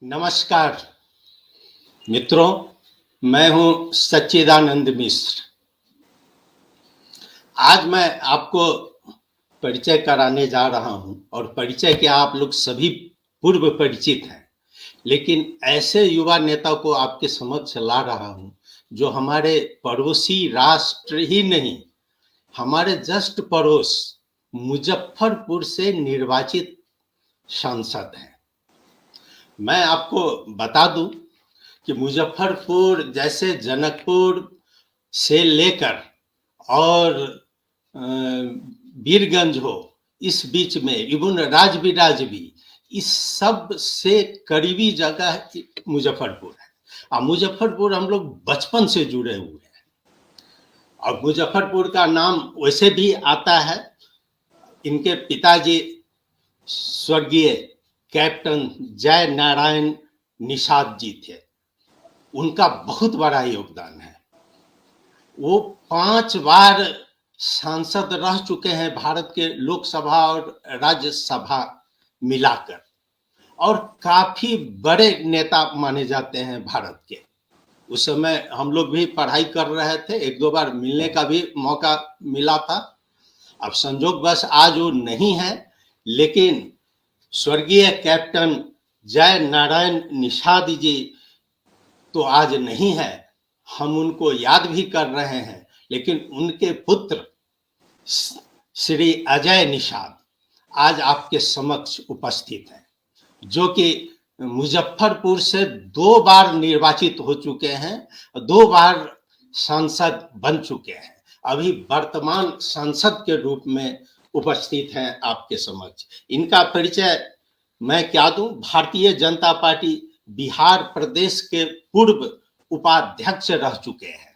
नमस्कार मित्रों, मैं हूं सच्चिदानंद मिश्र। आज मैं आपको परिचय कराने जा रहा हूं और परिचय के आप लोग सभी पूर्व परिचित हैं, लेकिन ऐसे युवा नेता को आपके समक्ष ला रहा हूं जो हमारे पड़ोसी राष्ट्र ही नहीं, हमारे जस्ट पड़ोस मुजफ्फरपुर से निर्वाचित सांसद हैं। मैं आपको बता दूं कि मुजफ्फरपुर जैसे जनकपुर से लेकर और वीरगंज हो, इस बीच में इवन राजबिराज भी, इस सब से करीबी जगह मुजफ्फरपुर है। और मुजफ्फरपुर हम लोग बचपन से जुड़े हुए हैं और मुजफ्फरपुर का नाम वैसे भी आता है, इनके पिताजी स्वर्गीय कैप्टन जय नारायण निषाद जी थे। उनका बहुत बड़ा योगदान है। वो 5 बार सांसद रह चुके हैं भारत के लोकसभा और राज्यसभा मिलाकर, और काफी बड़े नेता माने जाते हैं भारत के। उस समय हम लोग भी पढ़ाई कर रहे थे, 1-2 बार मिलने का भी मौका मिला था। अब संजोगवश आज वो नहीं है, लेकिन स्वर्गीय कैप्टन जय नारायण निषाद जी तो आज नहीं है। हम उनको याद भी कर रहे हैं, लेकिन उनके पुत्र श्री अजय निषाद आज आपके समक्ष उपस्थित हैं, जो कि मुजफ्फरपुर से 2 बार निर्वाचित हो चुके हैं, 2 बार सांसद बन चुके हैं, अभी वर्तमान सांसद के रूप में उपस्थित हैं आपके समक्ष। इनका परिचय मैं क्या दूं? भारतीय जनता पार्टी बिहार प्रदेश के पूर्व उपाध्यक्ष रह चुके हैं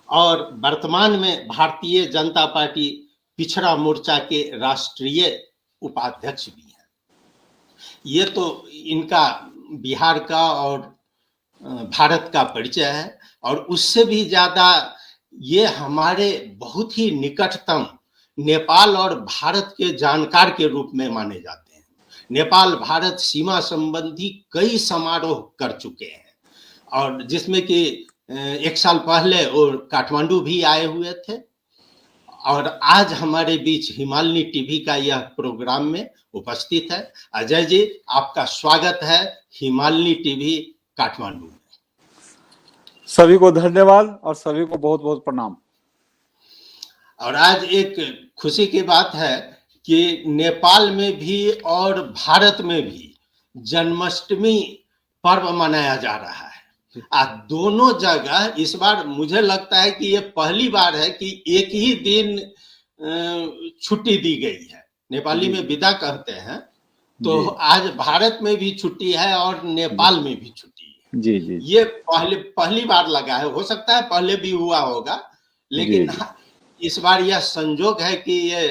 और वर्तमान में भारतीय जनता पार्टी पिछड़ा मोर्चा के राष्ट्रीय उपाध्यक्ष भी हैं। ये तो इनका बिहार का और भारत का परिचय है, और उससे भी ज्यादा ये हमारे बहुत ही निकटतम नेपाल और भारत के जानकार के रूप में माने जाते हैं। नेपाल भारत सीमा संबंधी कई समारोह कर चुके हैं, और जिसमें कि 1 साल पहले वो काठमांडू भी आए हुए थे, और आज हमारे बीच हिमालनी टीवी का यह प्रोग्राम में उपस्थित है। अजय जी, आपका स्वागत है हिमालनी टीवी काठमांडू में। सभी को धन्यवाद और सभी को बहुत बहुत प्रणाम। और आज एक खुशी की बात है कि नेपाल में भी और भारत में भी जन्माष्टमी पर्व मनाया जा रहा है। दोनों जगह इस बार मुझे लगता है कि ये पहली बार है कि एक ही दिन छुट्टी दी गई है। नेपाली में विदा कहते हैं, तो आज भारत में भी छुट्टी है और नेपाल में भी छुट्टी है। जी जी, ये पहली बार लगा है। हो सकता है पहले भी हुआ होगा, लेकिन इस बार यह संजोग है कि ये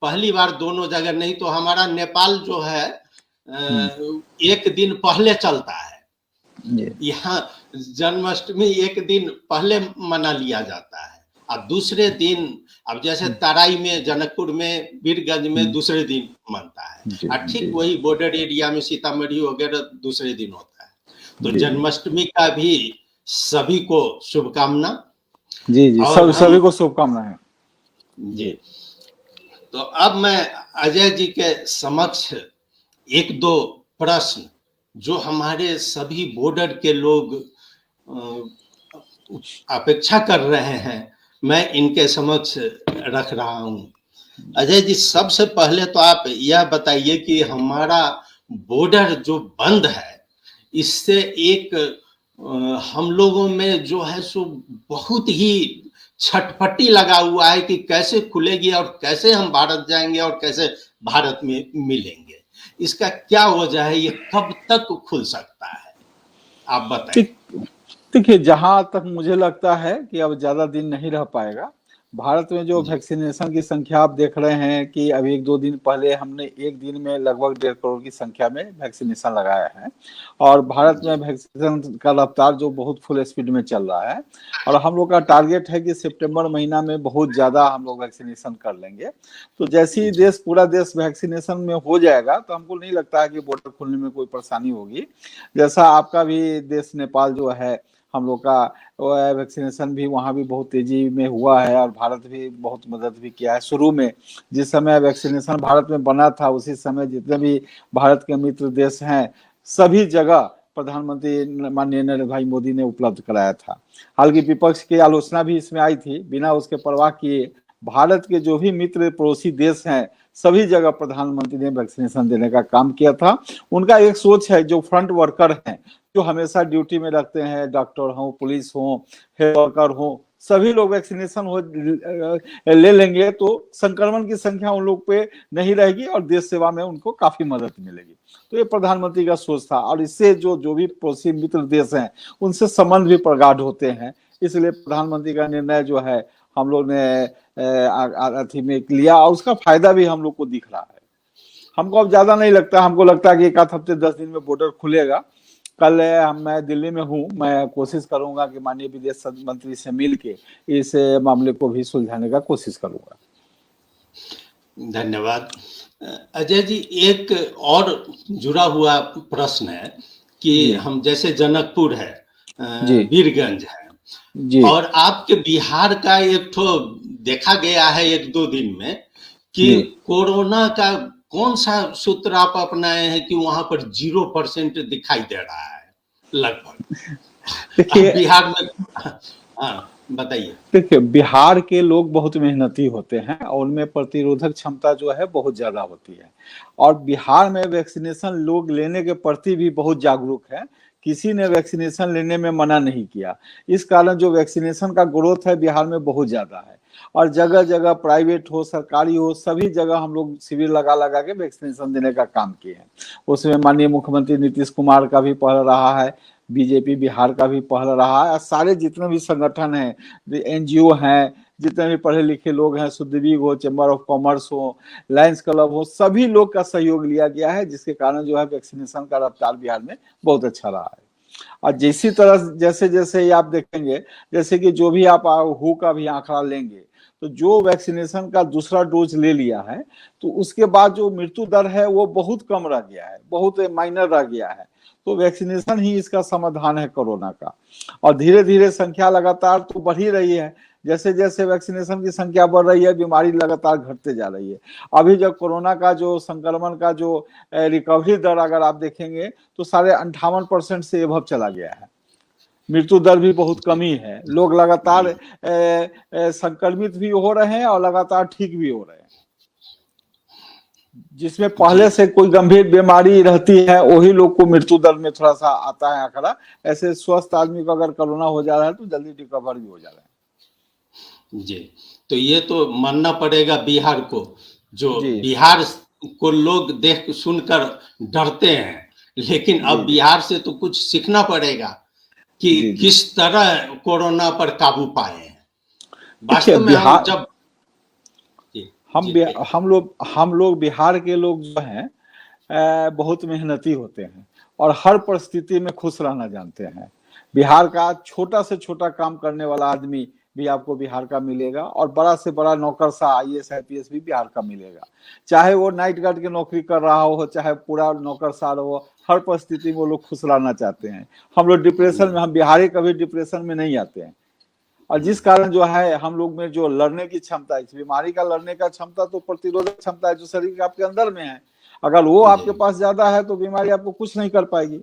पहली बार दोनों जगह। नहीं तो हमारा नेपाल जो है एक दिन पहले चलता है, यहाँ जन्माष्टमी एक दिन पहले मना लिया जाता है, अब दूसरे दिन, अब जैसे तराई में, जनकपुर में, वीरगंज में दूसरे दिन मनता है। ठीक वही बॉर्डर एरिया में सीतामढ़ी वगैरह दूसरे दिन होता है। तो जन्माष्टमी का भी सभी को शुभकामना। जी जी, सभी को शुभकामनाएं जी। तो अब मैं अजय जी के समक्ष 1-2 प्रश्न जो हमारे सभी बॉर्डर के लोग अपेक्षा कर रहे हैं, मैं इनके समक्ष रख रहा हूं। अजय जी, सबसे पहले तो आप यह बताइए कि हमारा बॉर्डर जो बंद है, इससे एक हम लोगों में जो है सो बहुत ही छटपटी लगा हुआ है कि कैसे खुलेगी और कैसे हम भारत जाएंगे और कैसे भारत में मिलेंगे। इसका क्या वजह है? ये कब तक खुल सकता है, आप बताइए। देखिए, जहां तक मुझे लगता है कि अब ज्यादा दिन नहीं रह पाएगा। भारत में जो जी वैक्सीनेशन की संख्या आप देख रहे हैं कि अभी 1-2 दिन पहले हमने एक दिन में लगभग 1.5 करोड़ की संख्या में वैक्सीनेशन लगाया है। और भारत में जी वैक्सीनेशन का रफ्तार जो बहुत फुल स्पीड में चल रहा है। और हम लोग का टारगेट है कि सितंबर महीना में बहुत ज़्यादा हम लोग वैक्सीनेशन कर लेंगे। तो जैसे ही जी पूरा देश वैक्सीनेशन में हो जाएगा तो हमको नहीं लगता है कि बॉर्डर खोलने में कोई परेशानी होगी। जैसा आपका भी देश नेपाल जो है, हम लोग का वैक्सीनेशन भी वहाँ भी बहुत तेजी में हुआ है और भारत भी बहुत मदद भी किया है। शुरू में जिस समय वैक्सीनेशन भारत में बना था उसी समय जितने भी भारत के मित्र देश हैं सभी जगह प्रधानमंत्री माननीय नरेंद्र भाई मोदी ने उपलब्ध कराया था। हालांकि विपक्ष की आलोचना भी इसमें आई थी, बिना उसके परवाह किए भारत के जो भी मित्र पड़ोसी देश हैं सभी जगह प्रधानमंत्री ने वैक्सीनेशन देने का काम किया था। उनका एक सोच है, जो फ्रंट वर्कर हैं जो हमेशा ड्यूटी में रखते हैं, डॉक्टर हो, पुलिस हो, हेल्थ वर्कर हो, सभी लोग वैक्सीनेशन हो ले लेंगे तो संक्रमण की संख्या उन लोग पे नहीं रहेगी और देश सेवा में उनको काफी मदद मिलेगी। तो ये प्रधानमंत्री का सोच था और इससे जो भी पड़ोसी मित्र देश हैं उनसे संबंध भी प्रगाढ़ होते हैं। इसलिए प्रधानमंत्री का निर्णय जो है हम लोग ने अथी में लिया और उसका फायदा भी हम लोग को दिख रहा है। हमको अब ज्यादा नहीं लगता, हमको लगता है कि 1 हफ्ते 10 दिन में बॉर्डर खुलेगा। कल मैं दिल्ली में हूँ, मैं कोशिश करूंगा कि माननीय विदेश मंत्री से मिल के इस मामले को भी सुलझाने का कोशिश करूंगा। धन्यवाद। अजय जी, एक और जुड़ा हुआ प्रश्न है कि हम जैसे जनकपुर है, वीरगंज है, जी और आपके बिहार का एक तो देखा गया है 1-2 दिन में कि कोरोना का कौन सा सूत्र आप अपनाए हैं कि वहां पर 0% दिखाई दे रहा है लगभग। देखिए बिहार में, हाँ बताइए। देखिए, बिहार के लोग बहुत मेहनती होते हैं और उनमें प्रतिरोधक क्षमता जो है बहुत ज्यादा होती है। और बिहार में वैक्सीनेशन लोग लेने के प्रति भी बहुत जागरूक है। किसी ने वैक्सीनेशन लेने में मना नहीं किया। इस कारण जो वैक्सीनेशन का ग्रोथ है बिहार में बहुत ज्यादा है। और जगह जगह प्राइवेट हो, सरकारी हो, सभी जगह हम लोग शिविर लगा लगा के वैक्सीनेशन देने का काम किए हैं। उसमें माननीय मुख्यमंत्री नीतीश कुमार का भी पहल रहा है, बीजेपी बिहार का भी पहल रहा है, और सारे जितने भी संगठन हैं, एनजीओ हैं, जितने भी पढ़े लिखे लोग हैं, सुदीवीग हो, चैम्बर ऑफ कॉमर्स हो, लायंस क्लब हो, सभी लोग का सहयोग लिया गया है, जिसके कारण जो है वैक्सीनेशन का रफ्तार बिहार में बहुत अच्छा रहा है। और जैसी तरह जैसे जैसे आप देखेंगे, जैसे कि जो भी आप हु का भी आंकड़ा लेंगे तो जो वैक्सीनेशन का दूसरा डोज ले लिया है तो उसके बाद जो मृत्यु दर है वो बहुत कम रह गया है, बहुत माइनर रह गया है। तो वैक्सीनेशन ही इसका समाधान है कोरोना का। और धीरे धीरे संख्या लगातार तो बढ़ ही रही है। जैसे जैसे वैक्सीनेशन की संख्या बढ़ रही है बीमारी लगातार घटते जा रही है। अभी जब कोरोना का जो संक्रमण का जो रिकवरी दर अगर आप देखेंगे तो 58% से एभव चला गया है। मृत्यु दर भी बहुत कमी है। लोग लगातार संक्रमित भी हो रहे हैं और लगातार ठीक भी हो रहे हैं। जिसमें पहले से कोई गंभीर बीमारी रहती है वही लोग को मृत्यु दर में थोड़ा सा आता है आंकड़ा। ऐसे स्वस्थ आदमी को अगर कोरोना हो जा रहा है तो जल्दी रिकवर भी हो जा रहा है। जी, तो ये तो मानना पड़ेगा बिहार को, जो जी बिहार को लोग देख सुनकर डरते हैं, लेकिन अब बिहार से तो कुछ सीखना पड़ेगा कि किस तरह कोरोना पर काबू पाए हैं। वास्तव में हम जब हम लोग बिहार के लोग जो हैं बहुत मेहनती होते हैं और हर परिस्थिति में खुश रहना जानते हैं। बिहार का छोटा से छोटा काम करने वाला आदमी भी आपको बिहार का मिलेगा और बड़ा से बड़ा नौकरशाह IAS IPS भी बिहार का मिलेगा। चाहे वो नाइट गार्ड की नौकरी कर रहा हो, चाहे पूरा नौकरशाह हो, हर परिस्थिति में वो लोग खुश रहना चाहते हैं। हम लोग डिप्रेशन में, हम बिहारी कभी डिप्रेशन में नहीं आते हैं। और जिस कारण जो है हम लोग में जो लड़ने की क्षमता, इस बीमारी का लड़ने का क्षमता, तो प्रतिरोधक क्षमता है जो शरीर के आपके अंदर में है, अगर वो आपके पास ज्यादा है तो बीमारी आपको कुछ नहीं कर पाएगी।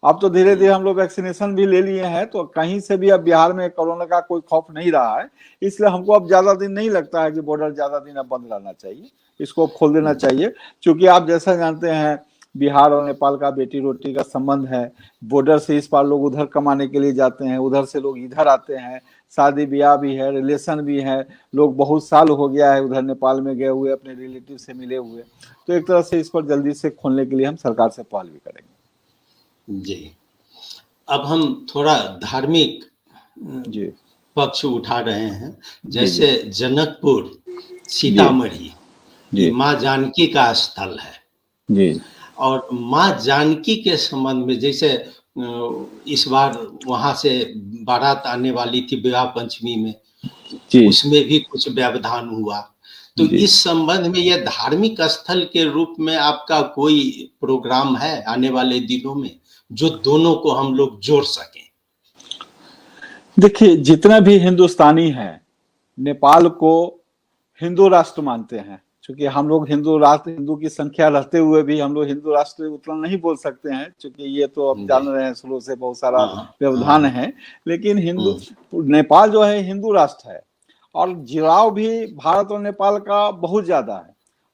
अब तो धीरे धीरे हम लोग वैक्सीनेशन भी ले लिए हैं तो कहीं से भी अब बिहार में कोरोना का कोई खौफ नहीं रहा है। इसलिए हमको अब ज्यादा दिन नहीं लगता है कि बॉर्डर ज्यादा दिन अब बंद रहना चाहिए, इसको खोल देना चाहिए। क्योंकि आप जैसा जानते हैं बिहार और नेपाल का बेटी रोटी का संबंध है। बॉर्डर से इस पार लोग उधर कमाने के लिए जाते हैं, उधर से लोग इधर आते हैं, शादी ब्याह भी है, रिलेशन भी है। लोग बहुत साल हो गया है उधर नेपाल में गए हुए, अपने रिलेटिव से मिले हुए। तो एक तरह से इसको जल्दी से खोलने के लिए हम सरकार से पहल भी करेंगे। जी, अब हम थोड़ा धार्मिक पक्ष उठा रहे हैं, जी जैसे जनकपुर, जी सीतामढ़ी, ये जी माँ जानकी का स्थल है। जी और माँ जानकी के संबंध में जैसे इस बार वहां से बारात आने वाली थी विवाह पंचमी में, जी उसमें भी कुछ व्यवधान हुआ। तो जी। इस संबंध में यह धार्मिक स्थल के रूप में आपका कोई प्रोग्राम है आने वाले दिनों में, जो दोनों को हम लोग जोड़ सकें? देखिए, जितना भी हिंदुस्तानी है नेपाल को हिंदू राष्ट्र मानते हैं। क्योंकि हम लोग हिंदू राष्ट्र, हिंदू की संख्या रहते हुए भी हम लोग हिंदू राष्ट्र उतना नहीं बोल सकते हैं, क्योंकि ये तो अब जी। जान रहे हैं शुरू से बहुत सारा हाँ व्यवधान हाँ। है। लेकिन हिंदू, हम्म, नेपाल जो है हिंदू राष्ट्र है और जुड़ाव भी भारत और नेपाल का बहुत ज्यादा है।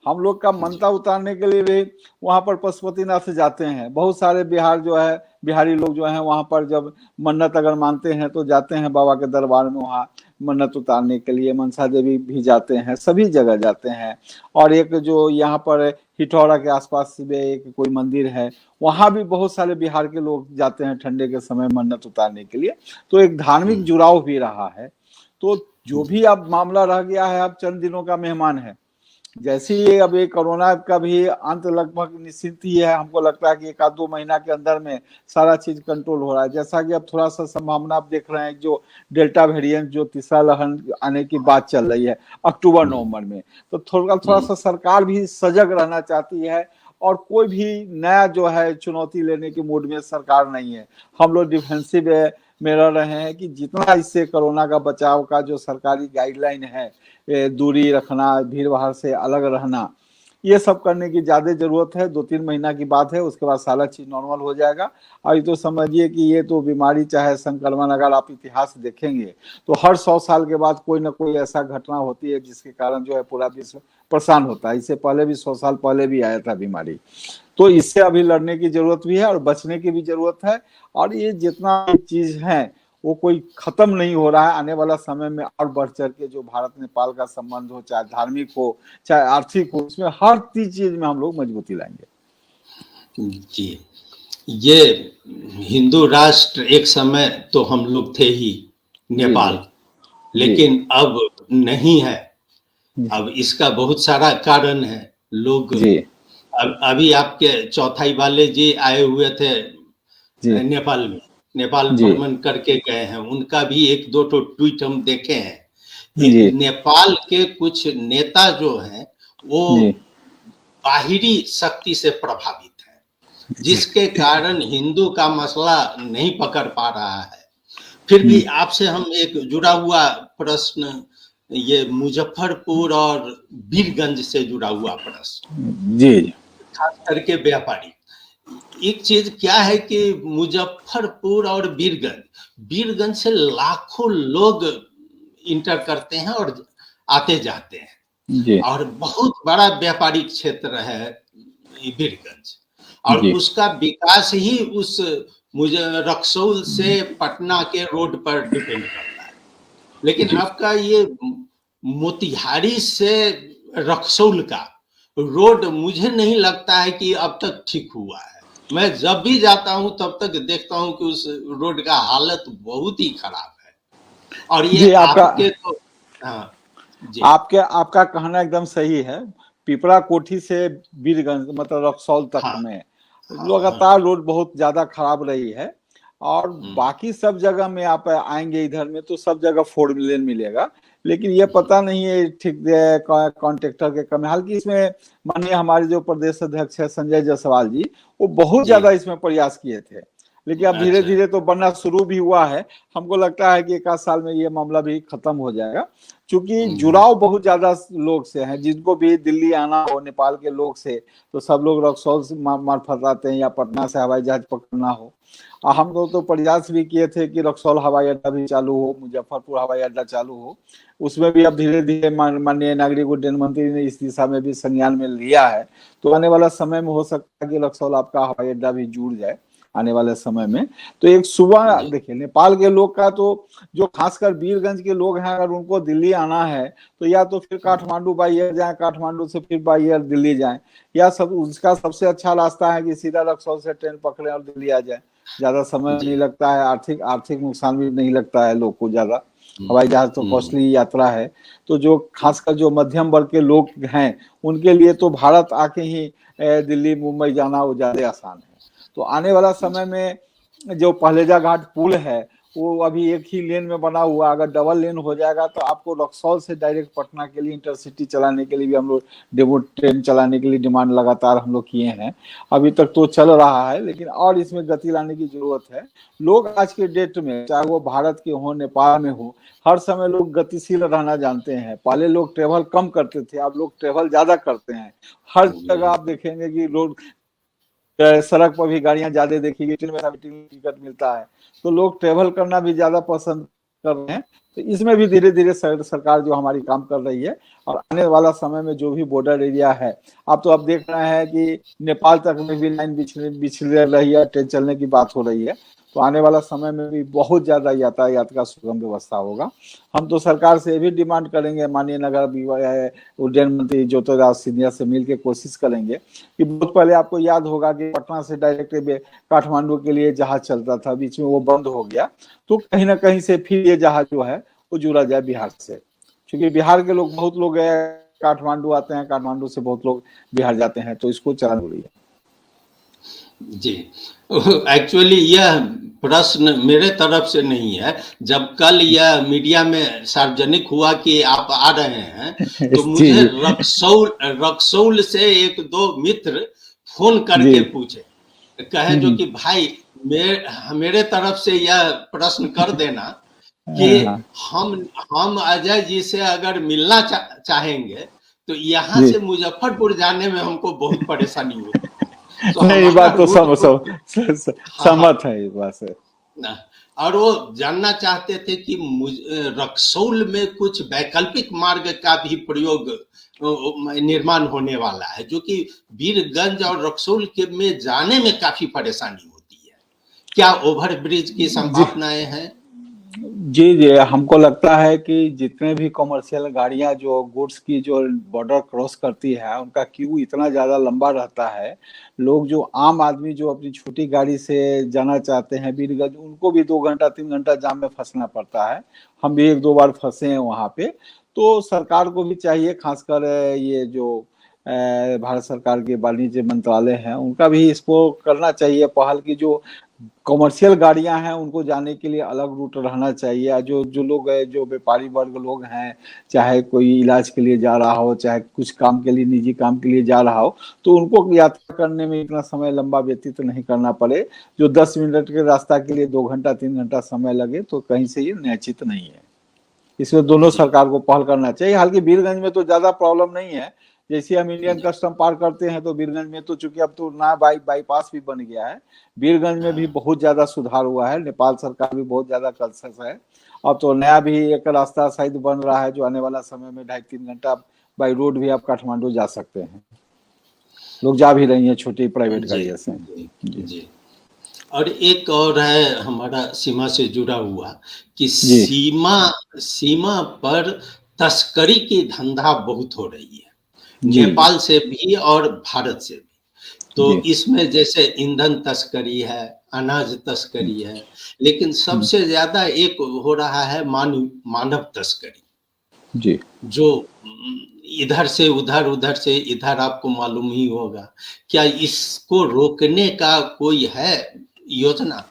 हम लोग का जी मनता उतारने के लिए भी वहां पर पशुपतिनाथ जाते हैं। बहुत सारे बिहार जो है, बिहारी लोग जो है वहां पर जब मन्नत अगर मानते हैं तो जाते हैं बाबा के दरबार में, वहाँ मन्नत उतारने के लिए। मनसा देवी भी जाते हैं, सभी जगह जाते हैं। और एक जो यहाँ पर हिठौरा के आसपास में एक कोई मंदिर है, वहां भी बहुत सारे बिहार के लोग जाते हैं ठंडे के समय मन्नत उतारने के लिए। तो एक धार्मिक हम्म, जुड़ाव भी रहा है। तो जो जी भी अब मामला रह गया है, अब चंद दिनों का मेहमान है। जैसे ही अब ये कोरोना का भी अंत लगभग निश्चित ही है, हमको लगता है कि एक आध 2 महीना के अंदर में सारा चीज कंट्रोल हो रहा है। जैसा कि अब थोड़ा सा संभावना आप देख रहे हैं, जो डेल्टा वेरिएंट जो तीसरा लहर आने की बात चल रही है अक्टूबर हम्म, नवंबर में, तो थोड़ा थोड़ा हम्म, सा सरकार भी सजग रहना चाहती है। और कोई भी नया जो है चुनौती लेने के मूड में सरकार नहीं है। हम लोग डिफेंसिव में रह रहे हैं कि जितना इससे कोरोना का बचाव का जो सरकारी गाइडलाइन है, दूरी रखना, भीड़ भाड़ से अलग रहना, ये सब करने की ज्यादा जरूरत है। 2-3 महीना की बात है, उसके बाद सारा चीज नॉर्मल हो जाएगा। और ये तो समझिए कि ये तो बीमारी चाहे संक्रमण, अगर आप इतिहास देखेंगे तो हर 100 साल के बाद कोई ना कोई ऐसा घटना होती है जिसके कारण जो है पूरा विश्व परेशान होता है। इससे पहले भी 100 साल पहले भी आया था बीमारी। तो इससे अभी लड़ने की जरूरत भी है और बचने की भी जरूरत है। और ये जितना चीज है वो कोई खत्म नहीं हो रहा है। आने वाला समय में और बढ़ चढ़ के जो भारत नेपाल का संबंध हो, चाहे धार्मिक हो चाहे आर्थिक हो, उसमें हर चीज में हम लोग मजबूती लाएंगे। जी। ये हिंदू राष्ट्र एक समय तो हम लोग थे ही, जी जी नेपाल, जी लेकिन अब नहीं है। जी अब इसका बहुत सारा कारण है। लोग जी अभी आपके चौथाई वाले जी आए हुए थे जी नेपाल में, नेपाल जी भ्रमण करके गए हैं। उनका भी एक दो तो ट्वीट हम देखे हैं। जी नेपाल के कुछ नेता जो हैं वो जी बाहरी शक्ति से प्रभावित है, जी जिसके कारण हिंदू का मसला नहीं पकड़ पा रहा है। फिर भी आपसे हम एक जुड़ा हुआ प्रश्न, ये मुजफ्फरपुर और वीरगंज से जुड़ा हुआ प्रश्न, जी खास करके व्यापारी। एक चीज क्या है कि मुजफ्फरपुर और वीरगंज से लाखों लोग इंटर करते हैं और आते जाते हैं, जी और बहुत बड़ा व्यापारिक क्षेत्र है वीरगंज। और जी उसका विकास ही उस मुझे रक्सौल से पटना के रोड पर डिपेंड करता है। लेकिन जी आपका ये मोतिहारी से रक्सौल का रोड मुझे नहीं लगता है कि अब तक ठीक हुआ है। मैं जब भी जाता हूं तब तक देखता हूं कि उस रोड का हालत बहुत ही खराब है। और ये जी आपका आपके तो, हाँ जी, आपके आपका कहना एकदम सही है। पिपरा कोठी से वीरगंज मतलब रक्सौल तक हाँ में हाँ हाँ, लगातार रोड बहुत ज्यादा खराब रही है। और हम्म, बाकी सब जगह में आप आएंगे इधर में तो सब जगह 4 लेन मिलेगा। लेकिन ये पता नहीं है ठीक कॉन्ट्रेक्टर के कमी। हालांकि इसमें माननीय हमारे जो प्रदेश अध्यक्ष है संजय जायसवाल जी, वो बहुत जी, ज्यादा इसमें प्रयास किए थे। लेकिन अब धीरे अच्छा, धीरे तो बनना शुरू भी हुआ है। हमको लगता है कि एक आध साल में ये मामला भी खत्म हो जाएगा। क्योंकि हम्म, जुड़ाव बहुत ज्यादा लोग से है, जिनको भी दिल्ली आना हो नेपाल के लोग से, तो सब लोग रक्सौल से मार्फत आते हैं या पटना से हवाई जहाज पकड़ना हो। और हम लोग तो प्रयास भी किए थे कि रक्सौल हवाई अड्डा भी चालू हो, मुजफ्फरपुर हवाई अड्डा चालू हो। उसमें भी अब धीरे धीरे माननीय नागरिक उड्डयन मंत्री ने इस दिशा में भी संज्ञान में लिया है। तो आने वाला समय में हो सकता है कि रक्सौल आपका हवाई अड्डा भी जुड़ जाए आने वाले समय में। तो एक सुबह जी, देखिए नेपाल के लोग का तो, जो खासकर वीरगंज के लोग हैं, अगर उनको दिल्ली आना है तो या तो फिर काठमांडू बाई एयर जाए, काठमांडू से फिर बाई एयर दिल्ली जाए, या सब उसका सबसे अच्छा रास्ता है कि सीधा रक्सौल से ट्रेन पकड़े और दिल्ली आ जाए। ज्यादा समय जी। नहीं लगता है, आर्थिक आर्थिक नुकसान भी नहीं लगता है लोग को ज्यादा। हवाई जहाज तो कॉस्टली यात्रा है। तो जो खासकर जो मध्यम वर्ग के लोग हैं उनके लिए तो भारत आके ही दिल्ली मुंबई जाना वो ज्यादा आसान है। तो आने वाला समय में जो पहलेजा घाट पुल है वो अभी एक ही लेन में बना हुआ, अगर डबल लेन हो जाएगा तो आपको रक्सौल से डायरेक्ट पटना के लिए इंटरसिटी चलाने के लिए भी हम लोग डेमो ट्रेन चलाने के लिए डिमांड लगातार हम लोग किए हैं। अभी तक तो चल रहा है लेकिन और इसमें गति लाने की जरूरत है। लोग आज के डेट में चाहे वो भारत के हो नेपाल में हो, हर समय लोग गतिशील रहना जानते हैं। पहले लोग ट्रेवल कम करते थे, अब लोग ट्रेवल ज्यादा करते हैं। हर जगह आप देखेंगे कि रोड सड़क पर भी गाड़ियां ज्यादा देखिए, ट्रेन में भी टिकट मिलता है। तो लोग ट्रेवल करना भी ज्यादा पसंद कर रहे हैं। तो इसमें भी धीरे धीरे सरकार जो हमारी काम कर रही है। और आने वाला समय में जो भी बॉर्डर एरिया है, आप तो अब देख रहे हैं कि नेपाल तक में भी लाइन बिछड़ रही है, ट्रेन चलने की बात हो रही है। तो आने वाला समय में भी बहुत ज्यादा यातायात का सुगम व्यवस्था होगा। हम तो सरकार से भी डिमांड करेंगे, माननीय नगर उड्डयन मंत्री ज्योतिरादित्य सिंधिया से मिलकर कोशिश करेंगे कि बहुत पहले आपको याद होगा कि पटना से डायरेक्ट काठमांडू के लिए जहाज चलता था, बीच में वो बंद हो गया। तो कहीं ना कहीं से फिर ये जहाज जो है वो जुड़ा जाए बिहार से, क्योंकि बिहार के लोग बहुत लोग काठमांडू आते हैं, काठमांडू से बहुत लोग बिहार जाते हैं, तो इसको चला जरूरी है। जी, एक्चुअली यह प्रश्न मेरे तरफ से नहीं है। जब कल यह मीडिया में सार्वजनिक हुआ कि आप आ रहे हैं, तो मुझे रक्सौल से एक दो मित्र फोन करके पूछे, कहे जो कि भाई मेरे तरफ से यह प्रश्न कर देना कि हम अजय जी से अगर मिलना चाहेंगे तो यहाँ से मुजफ्फरपुर जाने में हमको बहुत परेशानी होती है। तो नहीं, बात तो सहमत है इस बात से। और वो जानना चाहते थे कि रक्सौल में कुछ वैकल्पिक मार्ग का भी प्रयोग निर्माण होने वाला है, जो कि वीरगंज और रक्सौल के में जाने में काफी परेशानी होती है। क्या ओवरब्रिज की संभावनाएं हैं? जी जी, हमको लगता है कि जितने भी कमर्शियल गाड़ियां जो गुड्स की जो बॉर्डर क्रॉस करती है उनका क्यू इतना ज्यादा लंबा रहता है। लोग जो आम आदमी जो अपनी छोटी गाड़ी से जाना चाहते हैं वीरगंज, उनको भी 2 घंटा 3 घंटा जाम में फंसना पड़ता है। हम भी 1-2 बार फंसे हैं वहां पे। तो सरकार को भी चाहिए, खासकर ये जो भारत सरकार के वाणिज्य मंत्रालय है उनका भी इसको करना चाहिए पहल की, जो कमर्शियल गाड़ियां हैं उनको जाने के लिए अलग रूट रहना चाहिए। जो जो लोग है, जो व्यापारी वर्ग लोग हैं, चाहे कोई इलाज के लिए जा रहा हो, चाहे कुछ काम के लिए निजी काम के लिए जा रहा हो, तो उनको यात्रा करने में इतना समय लंबा व्यतीत नहीं करना पड़े। जो 10 मिनट के रास्ता के लिए 2 घंटा 3 घंटा समय लगे तो कहीं से ये निश्चित नहीं है। इसमें दोनों सरकार को पहल करना चाहिए। हालांकि वीरगंज में तो ज्यादा प्रॉब्लम नहीं है। जैसे हम इंडियन कस्टम पार करते हैं तो वीरगंज में तो चूंकि अब तो नया बाईपास भी बन गया है, वीरगंज में भी बहुत ज्यादा सुधार हुआ है। नेपाल सरकार भी बहुत ज्यादा कंसर्न है। अब तो नया भी एक रास्ता शायद बन रहा है जो आने वाला समय में 2.5-3 घंटा बाई रोड भी आप काठमांडू जा सकते हैं। लोग जा भी रही है छोटी प्राइवेट गाड़ियों से। जी। और एक और है हमारा सीमा से जुड़ा हुआ कि सीमा पर तस्करी की धंधा बहुत हो रही है, नेपाल से भी और भारत से भी। तो इसमें जैसे ईंधन तस्करी है, अनाज तस्करी है, लेकिन सबसे ज्यादा एक हो रहा है मानव तस्करी जी, जो इधर से उधर, उधर से इधर, आपको मालूम ही होगा। क्या इसको रोकने का कोई है योजना?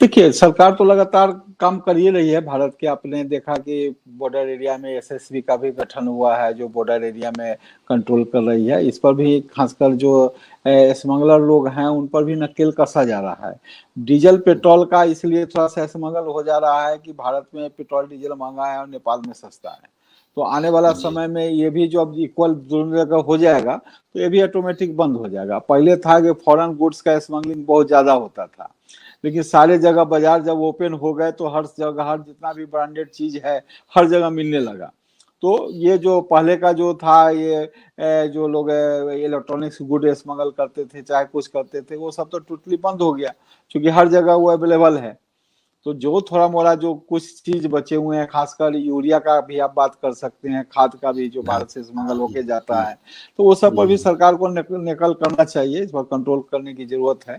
देखिए, सरकार तो लगातार काम कर ही रही है भारत के। आपने देखा कि बॉर्डर एरिया में एसएसबी का भी गठन हुआ है जो बॉर्डर एरिया में कंट्रोल कर रही है। इस पर भी खासकर जो स्मगलर लोग हैं उन पर भी नकेल कसा जा रहा है। डीजल पेट्रोल का इसलिए थोड़ा सा स्मगल हो जा रहा है कि भारत में पेट्रोल डीजल महंगा है और नेपाल में सस्ता है। तो आने वाला समय में ये भी जो अब इक्वल दोनों जगह हो जाएगा तो ये भी ऑटोमेटिक बंद हो जाएगा। पहले था कि फॉरेन गुड्स का स्मगलिंग बहुत ज्यादा होता था, लेकिन सारे जगह बाजार जब ओपन हो गए तो हर जगह, हर जितना भी ब्रांडेड चीज है हर जगह मिलने लगा। तो ये जो पहले का जो था, ये जो लोग इलेक्ट्रॉनिक्स गुड स्मगल करते थे, चाहे कुछ करते थे, वो सब तो टोटली बंद हो गया क्योंकि हर जगह वो अवेलेबल है। तो जो थोड़ा मोड़ा जो कुछ चीज बचे हुए हैं, खासकर यूरिया का भी आप बात कर सकते हैं, खाद का भी जो भारत से स्मगल होके जाता है, तो वो सब पर भी सरकार को निकल करना चाहिए। इस पर कंट्रोल करने की जरूरत है।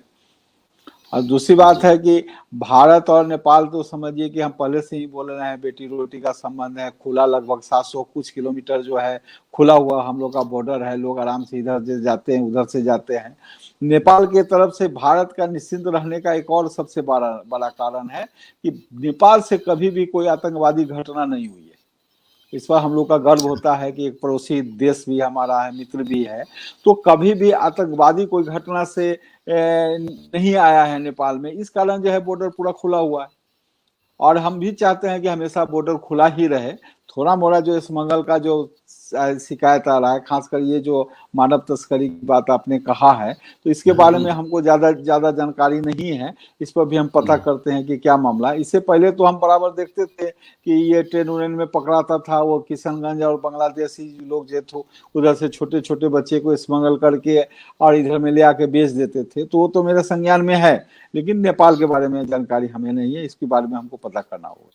और दूसरी बात जी है कि भारत और नेपाल तो समझिए कि हम पहले से ही बोल रहे हैं बेटी रोटी का संबंध है, खुला लगभग 700 कुछ किलोमीटर जो है खुला हुआ हम लोग का बॉर्डर है, लोग आराम से इधर से जाते हैं उधर से जाते हैं। नेपाल के तरफ से भारत का निश्चिंत रहने का एक और सबसे बड़ा बड़ा कारण है कि नेपाल से कभी भी कोई आतंकवादी घटना नहीं हुई है। इस पर हम लोग का गर्व होता है कि एक पड़ोसी देश भी हमारा है, मित्र भी है, तो कभी भी आतंकवादी कोई घटना से नहीं आया है नेपाल में। इस कारण जो है बॉर्डर पूरा खुला हुआ है और हम भी चाहते हैं कि हमेशा बॉर्डर खुला ही रहे। थोड़ा मोड़ा जो स्मगल का जो शिकायत आ रहा है, खासकर ये जो मानव तस्करी की बात आपने कहा है, तो इसके बारे में हमको ज्यादा जानकारी नहीं है। इस पर भी हम पता करते हैं कि क्या मामला है। इससे पहले तो हम बराबर देखते थे कि ये ट्रेन उरेन में पकड़ाता था, वो किशनगंज और बांग्लादेशी लोग जो थे उधर से छोटे छोटे बच्चे को स्मगल करके और इधर में ले आके बेच देते थे, तो वो तो मेरे संज्ञान में है। लेकिन नेपाल के बारे में जानकारी हमें नहीं है, इसके बारे में हमको पता करना होगा।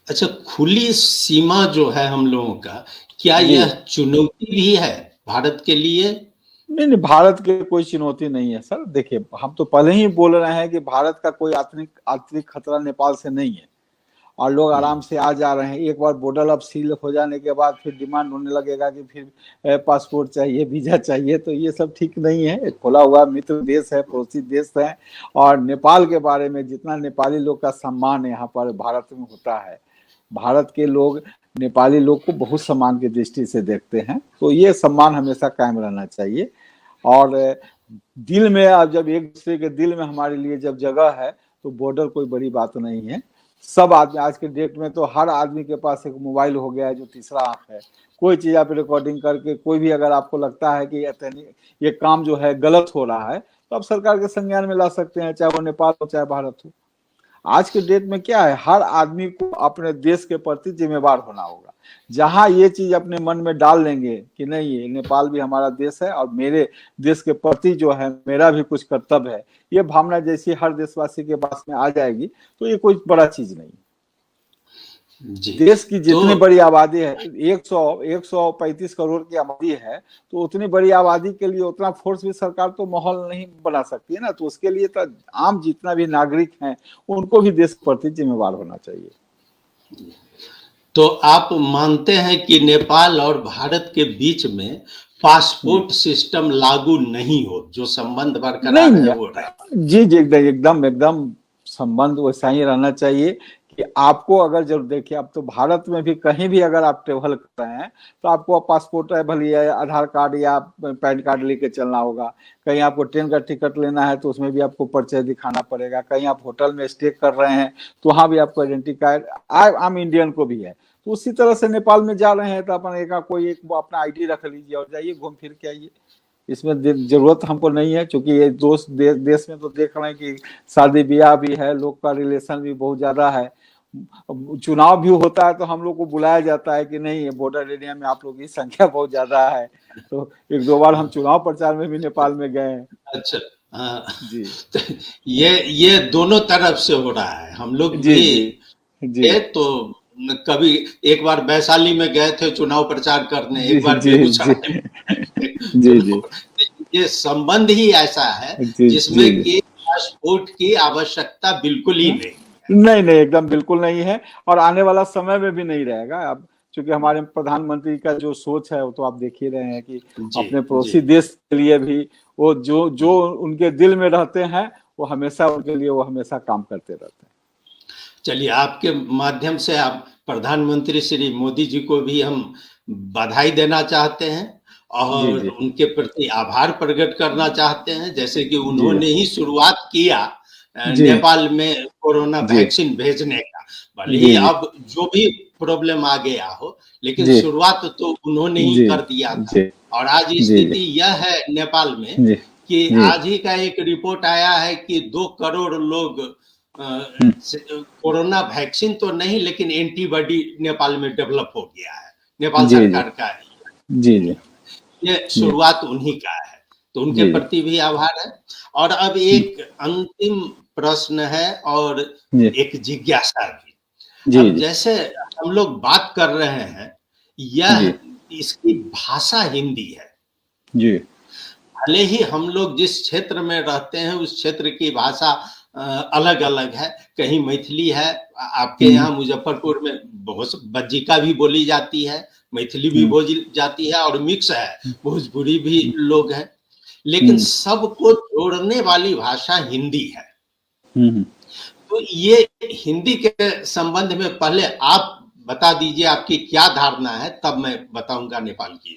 अच्छा, खुली सीमा जो है हम लोगों का, क्या यह चुनौती भी है भारत के लिए? नहीं, भारत के कोई चुनौती नहीं है सर। देखिए, हम तो पहले ही बोल रहे हैं कि भारत का कोई आतंरिक खतरा नेपाल से नहीं है और लोग आराम से आ जा रहे हैं। एक बार बॉर्डर अब सील हो जाने के बाद फिर डिमांड होने लगेगा कि फिर पासपोर्ट चाहिए, वीजा चाहिए, तो ये सब ठीक नहीं है। एक खुला हुआ मित्र देश है, पड़ोसी देश है और नेपाल के बारे में जितना नेपाली लोग का सम्मान यहाँ पर भारत में होता है, भारत के लोग नेपाली लोग को बहुत सम्मान की दृष्टि से देखते हैं, तो ये सम्मान हमेशा कायम रहना चाहिए। और दिल में, अब जब एक दूसरे के दिल में हमारे लिए जब जगह है तो बॉर्डर कोई बड़ी बात नहीं है। सब आदमी आज के डेट में तो हर आदमी के पास एक मोबाइल हो गया है जो तीसरा आंख है। कोई चीज आप रिकॉर्डिंग करके, कोई भी अगर आपको लगता है कि ये काम जो है गलत हो रहा है, तो आप सरकार के संज्ञान में ला सकते हैं, चाहे वो नेपाल हो चाहे भारत हो। आज के डेट में क्या है, हर आदमी को अपने देश के प्रति जिम्मेवार होना होगा। जहां ये चीज अपने मन में डाल लेंगे कि नहीं, ये नेपाल भी हमारा देश है और मेरे देश के प्रति जो है मेरा भी कुछ कर्तव्य है, ये भावना जैसी हर देशवासी के पास में आ जाएगी तो ये कोई बड़ा चीज नहीं। देश की जितनी बड़ी आबादी है, 135 करोड़ की आबादी है, तो उतनी बड़ी आबादी के लिए उतना फोर्स भी सरकार तो माहौल नहीं बना सकती है ना। तो उसके लिए तो आम जितना भी नागरिक हैं उनको भी देश के प्रति जिम्मेवार होना चाहिए। तो आप मानते हैं कि नेपाल और भारत के बीच में पासपोर्ट सिस्टम लागू नहीं हो, जो संबंध बरकरार है वो रहे? जी एकदम संबंध वैसा ही रहना चाहिए कि आपको अगर जरूर, देखिए अब तो भारत में भी कहीं भी अगर आप ट्रेवल कर रहे हैं तो आपको पासपोर्ट भले आधार कार्ड या पैन कार्ड लेके चलना होगा। कहीं आपको ट्रेन का टिकट लेना है तो उसमें भी आपको परिचय दिखाना पड़ेगा। कहीं आप होटल में स्टे कर रहे हैं तो वहां भी आपको आइडेंटिटी कार्ड, आम इंडियन को भी है। तो उसी तरह से नेपाल में जा रहे हैं तो अपन कोई एक अपना आईडी रख लीजिए और जाइए, घूम फिर के आइए। इसमें जरूरत हमको नहीं है, क्योंकि ये दोस्त देश में तो देख रहे हैं कि शादी ब्याह भी है, लोग का रिलेशन भी बहुत ज्यादा है। चुनाव भी होता है तो हम लोग को बुलाया जाता है कि नहीं, बॉर्डर एरिया में आप लोग की संख्या बहुत ज्यादा है। तो एक दो बार हम चुनाव प्रचार में भी नेपाल में गए हैं। अच्छा, हाँ जी। तो ये दोनों तरफ से हो रहा है। हम लोग भी तो कभी एक बार वैशाली में गए थे चुनाव प्रचार करने, एक बार बेगूसराय में। ये संबंध ही ऐसा है जिसमें कि पासपोर्ट की आवश्यकता बिल्कुल ही नहीं, एकदम बिल्कुल नहीं है और आने वाला समय में भी नहीं रहेगा। अब चूंकि हमारे प्रधानमंत्री का जो सोच है वो तो आप देख ही रहे हैं कि अपने पड़ोसी देश के लिए भी वो जो उनके दिल में रहते हैं वो हमेशा उनके लिए वो हमेशा काम करते रहते हैं। चलिए, आपके माध्यम से आप प्रधानमंत्री श्री मोदी जी को भी हम बधाई देना चाहते हैं और उनके प्रति आभार प्रकट करना चाहते हैं, जैसे कि उन्होंने ही शुरुआत किया नेपाल में कोरोना वैक्सीन भेजने का। भले ही अब जो भी प्रॉब्लम आ गया हो, लेकिन शुरुआत तो उन्होंने ही कर दिया था। और आज स्थिति यह है नेपाल में कि आज ही का एक रिपोर्ट आया है कि 2 करोड़ लोग कोरोना वैक्सीन तो नहीं लेकिन एंटीबॉडी नेपाल में डेवलप हो गया है। नेपाल सरकार का ये शुरुआत उन्हीं का है, तो उनके प्रति भी आभार है। और अब एक अंतिम प्रश्न है और एक जिज्ञासा भी। अब जैसे हम लोग बात कर रहे हैं, यह इसकी भाषा हिंदी है। भले ही हम लोग जिस क्षेत्र में रहते हैं उस क्षेत्र की भाषा अलग अलग है, कहीं मैथिली है, आपके यहाँ मुजफ्फरपुर में बहुत बज्जिका भी बोली जाती है, मैथिली भी बोली जाती है और मिक्स है, भोजपुरी भी लोग हैं, लेकिन सबको जोड़ने वाली भाषा हिंदी है। तो ये हिंदी के संबंध में पहले आप बता दीजिए आपकी क्या धारणा है, तब मैं बताऊंगा नेपाल की।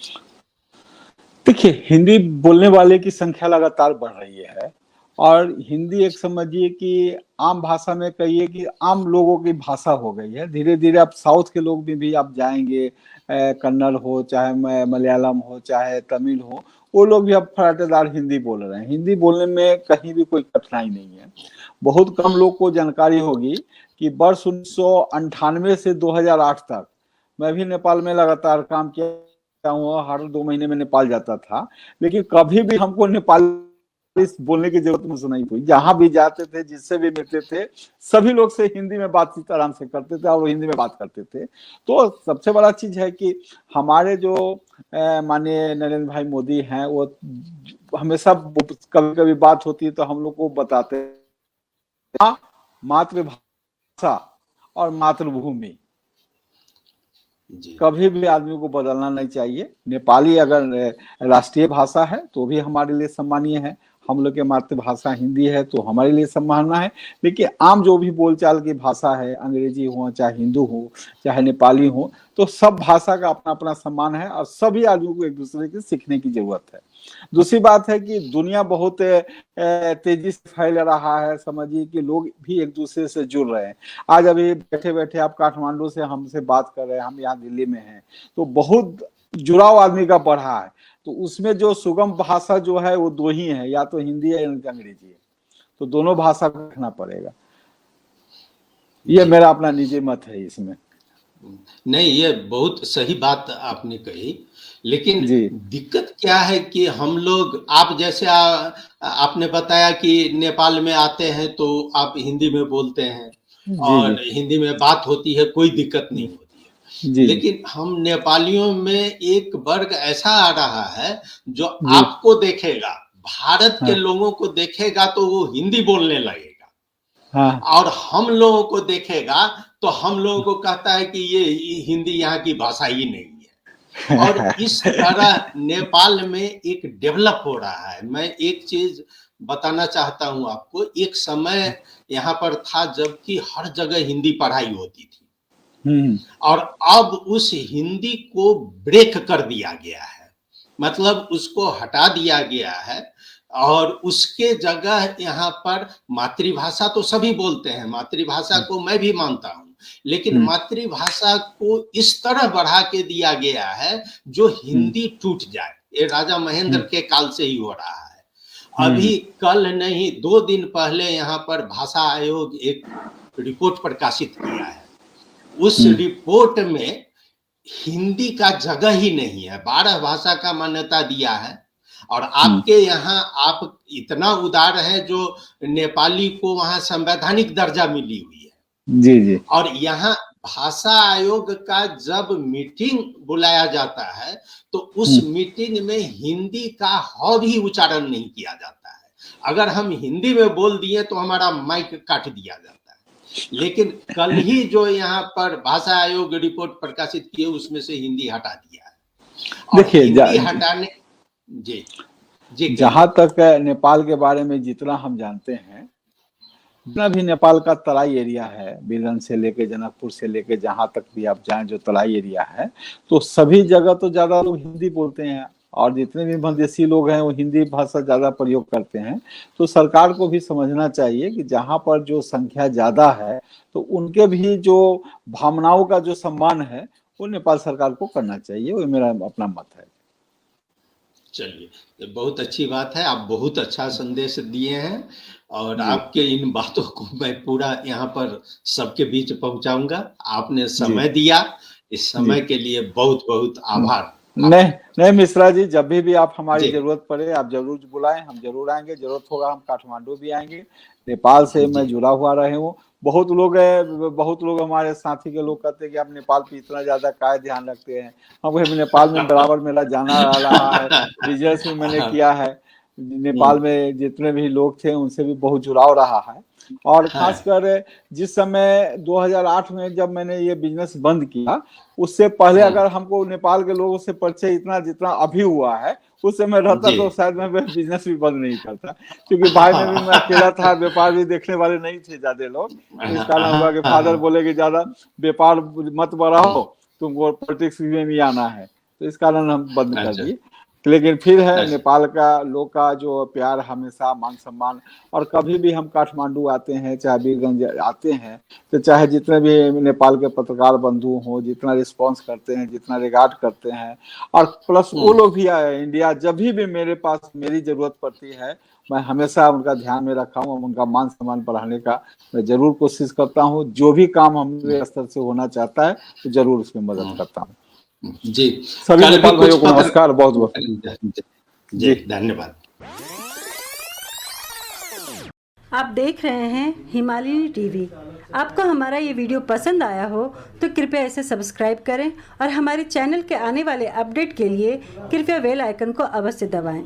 देखिए, हिंदी बोलने वाले की संख्या लगातार बढ़ रही है और हिंदी एक समझिए कि आम भाषा में कहिए कि आम लोगों की भाषा हो गई है। धीरे धीरे आप साउथ के लोग में भी आप जाएंगे, कन्नड़ हो चाहे मलयालम हो चाहे तमिल हो, वो लोग भी अब फराटेदार हिंदी बोल रहे हैं। हिंदी बोलने में कहीं भी कोई कठिनाई नहीं है। बहुत कम लोग को जानकारी होगी कि वर्ष 1998 से 2008 तक मैं भी नेपाल में लगातार काम किया हुआ, हर 2 महीने में नेपाल जाता था, लेकिन कभी भी हमको नेपाली बोलने की जरूरत मुझे नहीं हुई। जहां भी जाते थे, जिससे भी मिलते थे, सभी लोग से हिंदी में बातचीत आराम से करते थे और हिंदी में बात करते थे। तो सबसे बड़ा चीज है कि हमारे जो माननीय नरेंद्र भाई मोदी हैं, वो हमेशा कभी कभी बात होती है तो हम लोग को बताते हैं मातृभाषा और मातृभूमि कभी भी आदमी को बदलना नहीं चाहिए। नेपाली अगर राष्ट्रीय भाषा है तो भी हमारे लिए सम्मानीय है, हम लोग की मातृभाषा हिंदी है तो हमारे लिए सम्मानना है। लेकिन आम जो भी बोलचाल की भाषा है, अंग्रेजी हो चाहे हिंदू हो चाहे नेपाली हो, तो सब भाषा का अपना अपना सम्मान है और सभी आदमियों को एक दूसरे के सीखने की जरूरत है। दूसरी बात है कि दुनिया बहुत तेजी से फैल रहा है, समझिए कि लोग भी एक दूसरे से जुड़ रहे हैं। आज अभी बैठे बैठे आप काठमांडू से हमसे बात कर रहे हैं, हम यहाँ दिल्ली में हैं, तो बहुत जुड़ाव आदमी का बढ़ा है। तो उसमें जो सुगम भाषा जो है वो 2 ही है, या तो हिंदी है या अंग्रेजी है, तो दोनों भाषा को रखना पड़ेगा। ये मेरा अपना निजी मत है इसमें। नहीं, ये बहुत सही बात आपने कही, लेकिन दिक्कत क्या है कि हम लोग, आप जैसे आपने बताया कि नेपाल में आते हैं तो आप हिंदी में बोलते हैं और हिंदी में बात होती है, कोई दिक्कत नहीं होती है। लेकिन हम नेपालियों में एक वर्ग ऐसा आ रहा है जो आपको देखेगा, भारत के लोगों को देखेगा तो वो हिंदी बोलने लगेगा, और हम लोगों को देखेगा तो हम लोगों को कहता है कि ये हिंदी यहाँ की भाषा ही नहीं है। और इस तरह नेपाल में एक डेवलप हो रहा है। मैं एक चीज बताना चाहता हूँ आपको, एक समय यहाँ पर था जबकि हर जगह हिंदी पढ़ाई होती थी, और अब उस हिंदी को ब्रेक कर दिया गया है, मतलब उसको हटा दिया गया है, और उसके जगह यहाँ पर मातृभाषा तो सभी बोलते हैं, मातृभाषा को मैं भी मानता हूँ, लेकिन मातृभाषा को इस तरह बढ़ा के दिया गया है जो हिंदी टूट जाए। ये राजा महेंद्र के काल से ही हो रहा है। अभी कल नहीं 2 दिन पहले यहाँ पर भाषा आयोग एक रिपोर्ट प्रकाशित किया है। उस रिपोर्ट में हिंदी का जगह ही नहीं है, 12 भाषा का मान्यता दिया है। और आपके यहाँ आप इतना उदार है जो नेपाली को वहां संवैधानिक दर्जा मिली हुई है। जी। और यहाँ भाषा आयोग का जब मीटिंग बुलाया जाता है तो उस मीटिंग में हिंदी का ह भी उच्चारण नहीं किया जाता है। अगर हम हिंदी में बोल दिए तो हमारा माइक काट दिया जाता है। लेकिन कल ही जो यहाँ पर भाषा आयोग रिपोर्ट प्रकाशित किए उसमें से हिंदी हटा दिया है। और हिंदी हटाने जी जहां तक नेपाल के बारे में जितना हम जानते हैं, जितना भी नेपाल का तराई एरिया है, बिलन से लेके जनकपुर से लेके जहां तक भी आप जाएं, जो तराई एरिया है, तो सभी जगह तो ज्यादा लोग हिंदी बोलते हैं और जितने भी मधेसी लोग हैं वो हिंदी भाषा ज्यादा प्रयोग करते हैं। तो सरकार को भी समझना चाहिए कि जहां पर जो संख्या ज्यादा है तो उनके भी जो भावनाओं का जो सम्मान है वो नेपाल सरकार को करना चाहिए। वो मेरा अपना मत है। चलिए, ये बहुत अच्छी बात है, आप बहुत अच्छा संदेश दिए हैं और आपके इन बातों को मैं पूरा यहाँ पर सबके बीच पहुंचाऊंगा। आपने समय दिया, इस समय के लिए बहुत बहुत आभार। नहीं मिश्रा जी, जब भी आप हमारी जरूरत पड़े आप जरूर बुलाएं, हम जरूर आएंगे। जरूरत होगा हम काठमांडू भी आएंगे। नेपाल से मैं जुड़ा हुआ रहे हूँ। बहुत लोग हमारे साथी के लोग कहते हैं कि आप नेपाल पे इतना ज्यादा काय ध्यान रखते हैं। हम नेपाल में बराबर मेरा जाना रहा है, बिजनेस में मैंने किया है। नेपाल में जितने भी लोग थे उनसे भी बहुत जुड़ाव रहा है। और खासकर जिस समय 2008 में जब मैंने ये बिजनेस बंद किया, उससे पहले अगर हमको नेपाल के लोगों से परिचय इतना जितना अभी हुआ है, उस समय रहता तो शायद मैं बिजनेस भी बंद नहीं करता, क्योंकि भाई में भी मैं अकेला था, व्यापार भी देखने वाले नहीं थे ज्यादा लोग। इस कारण हुआ कि फादर बोले कि ज्यादा व्यापार मत बढ़ाओ, तुमको पॉलिटिक्स में भी आना है, तो इस कारण हम बंद कर दिए। लेकिन फिर है नेपाल का लोग का जो प्यार, हमेशा मान सम्मान। और कभी भी हम काठमांडू आते हैं, चाहे वीरगंज आते हैं, तो चाहे जितने भी नेपाल के पत्रकार बंधु हों, जितना रिस्पांस करते हैं, जितना रिगार्ड करते हैं, और प्लस वो लोग भी आए इंडिया, जब भी मेरे पास मेरी जरूरत पड़ती है, मैं हमेशा उनका ध्यान में रखा हूँ, उनका मान सम्मान बढ़ाने का मैं जरूर कोशिश करता हूँ। जो भी काम हमारे स्तर से होना चाहता है तो जरूर उसमें मदद करता हूँ। जी, सभी नेपाल भाइयों को नमस्कार, बहुत बहुत जी, धन्यवाद। आप देख रहे हैं हिमालय टीवी। आपको हमारा ये वीडियो पसंद आया हो तो कृपया इसे सब्सक्राइब करें और हमारे चैनल के आने वाले अपडेट के लिए कृपया बेल आइकन को अवश्य दबाएं।